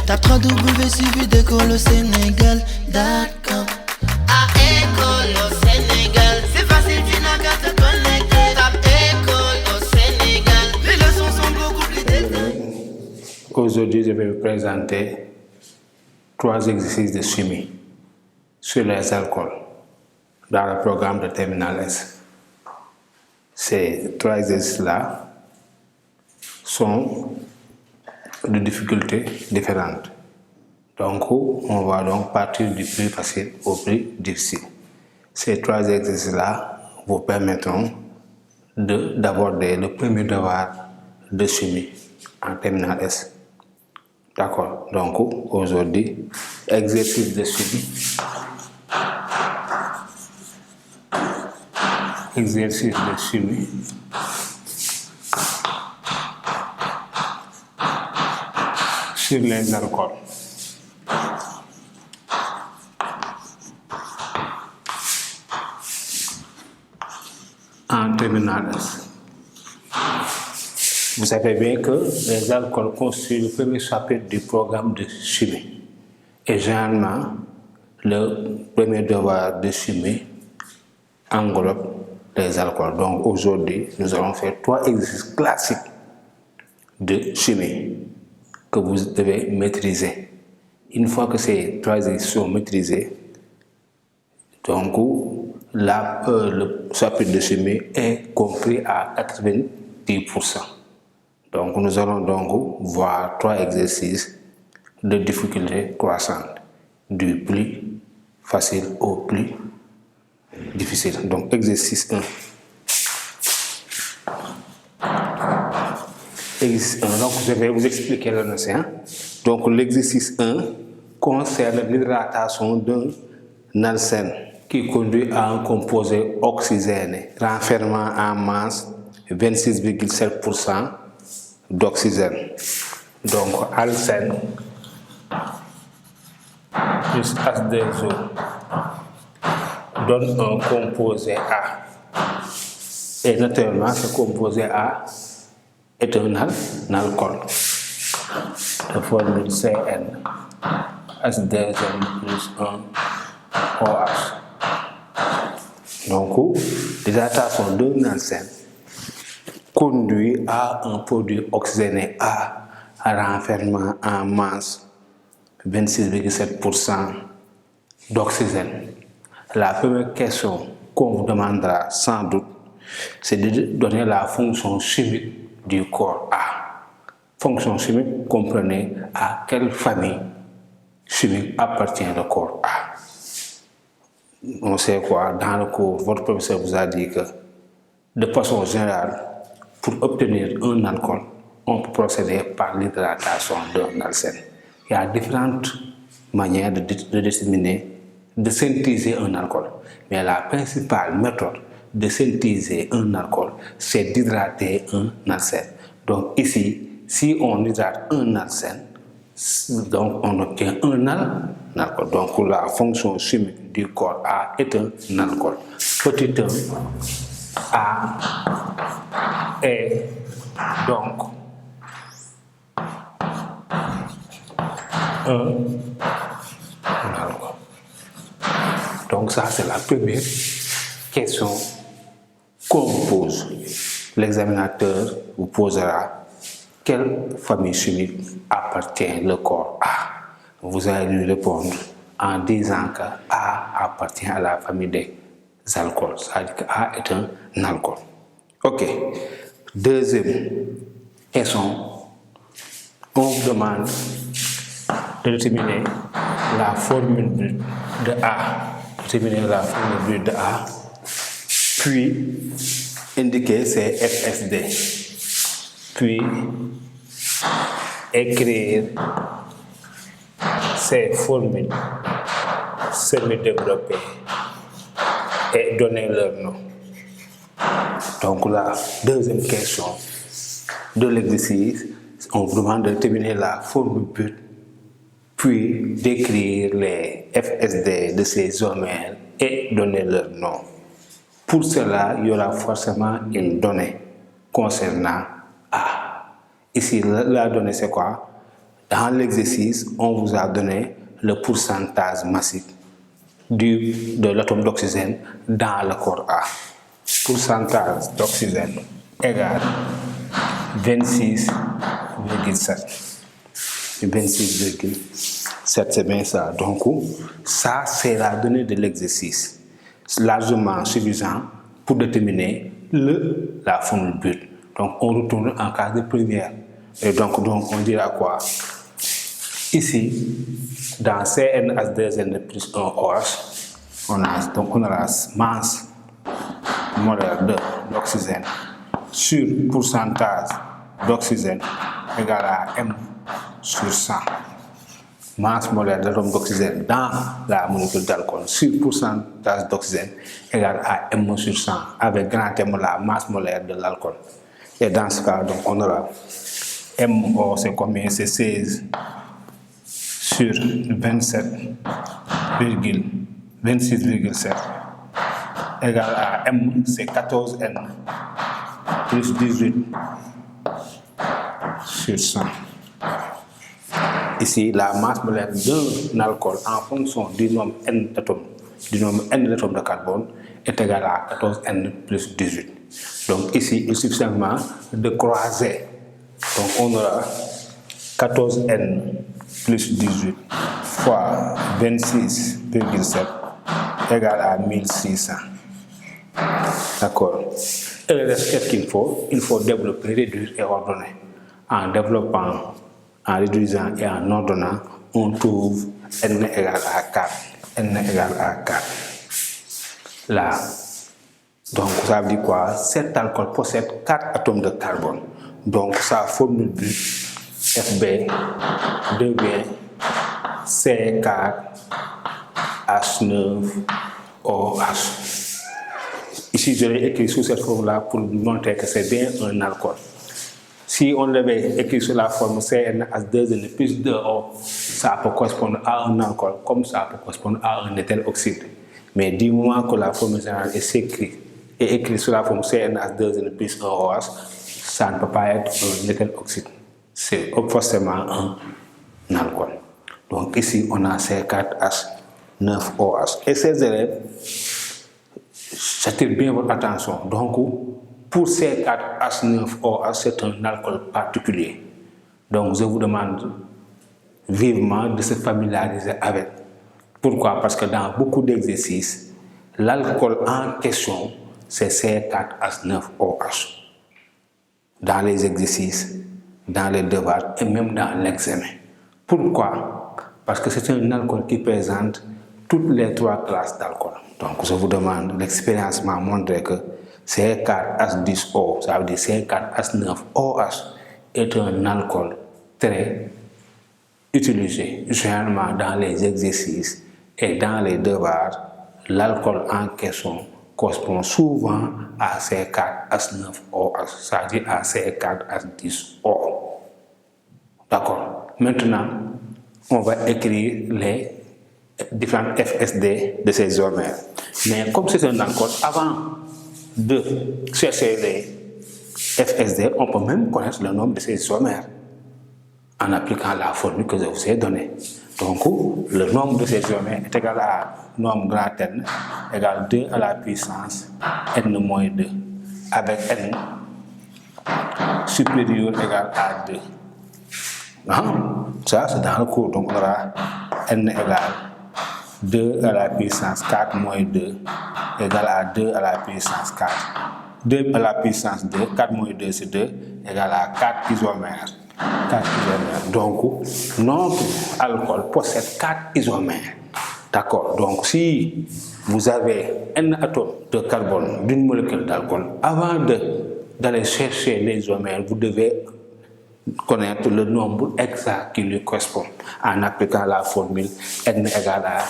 Tape 3W suivi d'école au Sénégal.com. À école au Sénégal, c'est facile, tu n'as qu'à te connecter. Tape école au Sénégal, les leçons sont beaucoup plus détaillées. Aujourd'hui, je vais vous présenter 3 exercices de chimie sur les alcools dans le programme de Terminal S. Ces 3 exercices-là sont de difficultés différentes. Donc, on va donc partir du plus facile au plus difficile. Ces 3 exercices-là vous permettront d'aborder le premier devoir de chimie en Terminal S. D'accord. Donc, aujourd'hui, exercice de chimie. Exercice de chimie. Sur les alcools. En Terminal S. Vous savez bien que les alcools constituent le premier chapitre du programme de chimie. Et généralement, le premier devoir de chimie englobe les alcools. Donc aujourd'hui, nous allons faire 3 exercices classiques de chimie que vous devez maîtriser. Une fois que ces 3 exercices sont maîtrisés, donc le chapitre de chimie est compris à 90%. Donc nous allons donc voir 3 exercices de difficulté croissante, du plus facile au plus difficile. Donc exercice 1. Exercice 1. Donc je vais vous expliquer le notion. Donc l'exercice 1 concerne l'hydratation d'un alcène qui conduit à un composé oxygéné renfermant en masse 26,7% d'oxygène. Donc alcène plus H2O donne un composé A. Et naturellement, ce composé A est un alcool de formule CN H2N plus 1 OH. Donc, l'hydratation d'un alcène conduit à un produit oxygéné A renfermant en masse 26,7% d'oxygène. La première question qu'on vous demandera sans doute, c'est de donner la fonction chimique du corps A. Fonction chimique, comprenez à quelle famille chimique appartient le corps A. On sait quoi, dans le cours, votre professeur vous a dit que, de façon générale, pour obtenir un alcool, on peut procéder par l'hydratation d'un alcène. Il y a différentes manières de déterminer, de synthétiser un alcool. Mais la principale méthode de synthétiser un alcool, c'est d'hydrater un alcène. Donc ici, si on hydrate un alcène, donc on obtient un alcool. Donc la fonction chimique du corps A est un alcool. Petit 1, A est donc un alcool. Donc ça, c'est la première question qu'on vous pose. L'examinateur vous posera quelle famille chimique appartient le corps A. Vous allez lui répondre en disant que A appartient à la famille des alcools. C'est-à-dire que A est un alcool. Ok. Deuxième question, on vous demande de déterminer la formule brute de A. Déterminer la formule brute de A, puis indiquer ses FSD, puis écrire ces formules semi-développées et donner leur nom. Donc la deuxième question de l'exercice, on vous demande de déterminer la formule brute, puis d'écrire les FSD de ces isomères et donner leur nom. Pour cela, il y aura forcément une donnée concernant A. Ici, la donnée c'est quoi? Dans l'exercice, on vous a donné le pourcentage massique de l'atome d'oxygène dans le corps A. Pourcentage d'oxygène égale 26,7. 26,7, c'est bien ça. Donc, ça, c'est la donnée de l'exercice. C'est largement suffisant pour déterminer la formule brute. Donc, on retourne en cas de première. Et donc on dira quoi? Ici, dans CnH2n plus 1OH, on a la masse molaire d'oxygène sur pourcentage d'oxygène égale à M sur 100. Masse molaire d'atome d'oxygène dans la molécule d'alcool sur pourcentage d'oxygène égale à M sur 100, avec grand M la masse molaire de l'alcool. Et dans ce cas, donc, on aura MO, c'est combien? C'est 16 sur 26,7 égale à M, c'est 14N plus 18 sur 100. Ici, la masse molaire d'un alcool en fonction du nombre N d'atomes, du nombre N d'atomes de carbone est égal à 14N plus 18. Donc ici, il suffit simplement de croiser. Donc on aura 14N plus 18 fois 26,7 égale à 1600. D'accord. Et le reste, qu'est-ce qu'il faut? Il faut développer, réduire et ordonner. En développant, en réduisant et en ordonnant, on trouve N égale à 4. N égale à 4. Là. Donc ça veut dire quoi? Cet alcool possède 4 atomes de carbone. Donc sa formule brute FB devient C4H9OH. Ici je l'ai écrit sous cette forme-là pour montrer que c'est bien un alcool. Si on l'avait écrit sur la forme CnH2n plus 2O, ça peut correspondre à un alcool comme ça peut correspondre à un éthyle oxyde. Mais du moment que la formule générale est écrite sous la forme CnH2n plus 1OH, ça ne peut pas être un éthyle oxyde. C'est forcément un alcool. Donc ici, on a C4H9OH. Et ces élèves, j'attire bien votre attention. Donc, pour C4H9OH, c'est un alcool particulier. Donc, je vous demande vivement de se familiariser avec. Pourquoi? Parce que dans beaucoup d'exercices, l'alcool en question, c'est C4H9OH. Dans les exercices, dans les devoirs et même dans l'examen. Pourquoi? Parce que c'est un alcool qui présente toutes les 3 classes d'alcool. Donc je vous demande, l'expérience m'a montré que C4H10O, ça veut dire C4H9OH, est un alcool très utilisé généralement dans les exercices et dans les devoirs. L'alcool en question correspond souvent à C4H9OH, c'est-à-dire à C4H10O. D'accord. Maintenant, on va écrire les différents FSD de ces isomères. Mais comme c'est un alcool, avant de chercher les FSD, on peut même connaître le nombre de ces isomères en appliquant la formule que je vous ai donnée. Donc, le nombre de ces isomères est égal à nombre grand N égale 2 à la puissance N-2, avec N supérieur égal à 2. Ça, c'est dans le cours. Donc, on aura N égale 2 à la puissance 4 moins 2 égale à 2 à la puissance 4. 2 à la puissance 2, 4 moins 2 c'est 2, égale à 4 isomères. 4 isomères. Donc, notre alcool possède 4 isomères. D'accord. Donc, si vous avez un atome de carbone d'une molécule d'alcool, avant d'aller chercher les isomères, vous devez connaître le nombre exact qui lui correspond en appliquant la formule N égale à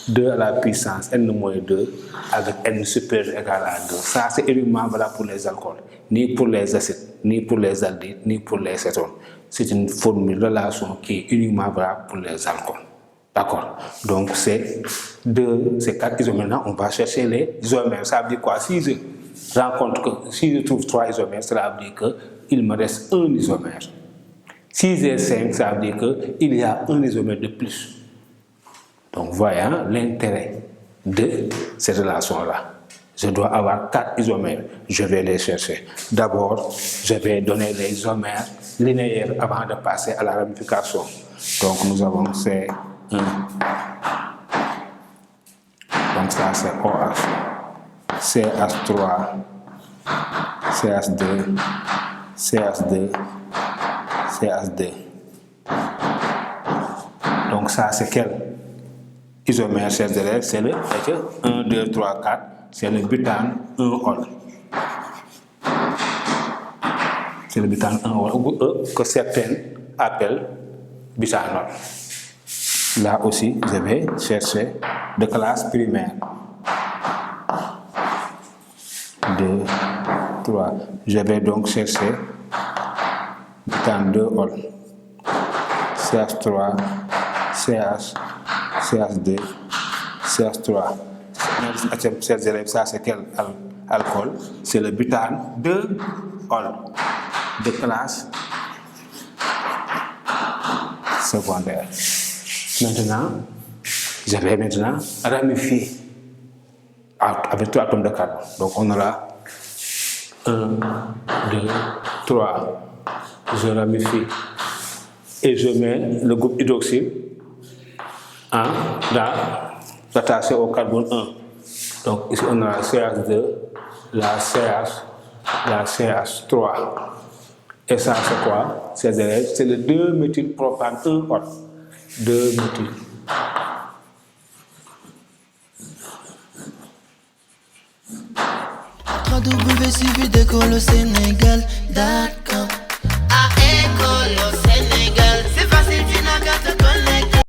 2 à la puissance N-2 avec N supérieur égal à 2. Ça, c'est uniquement valable pour les alcools, ni pour les acides, ni pour les aldehydes, ni pour les cétones. C'est une formule de relation qui est uniquement valable pour les alcools. D'accord. Donc, ces 4 isomères-là, on va chercher les isomères. Ça veut dire quoi? Si je trouve 3 isomères, cela veut dire qu'il me reste un isomère. 6 et 5, ça veut dire qu'il y a un isomère de plus. Donc, voyons l'intérêt de cette relation-là. Je dois avoir 4 isomères. Je vais les chercher. D'abord, je vais donner les isomères linéaires avant de passer à la ramification. Donc, nous avons C1. Donc, ça, c'est OH. CH3, CH2, CH2, CH2. Donc, ça, c'est quel isomère, chers élèves? C'est le 1, 2, 3, 4. C'est le butane 1-ol. C'est le butane 1-ol que certains appellent butanol. Là aussi, je vais chercher de classe primaire. 2, 3. Je vais donc chercher butane 2-ol. CH3, CH, CH2, CH3. Chers élèves, ça c'est quel alcool? C'est le butane 2-ol de classe secondaire. Maintenant, je vais ramifier avec 3 atomes de carbone. Donc on aura 1, 2, 3. Je ramifie et je mets le groupe hydroxyle attaché au carbone 1. Donc ici on a la CH2, la CH, la CH3. Et ça c'est quoi? C'est le 2-méthylpropane 1-ol. 2-méthyl. www.suividecolosénégal.com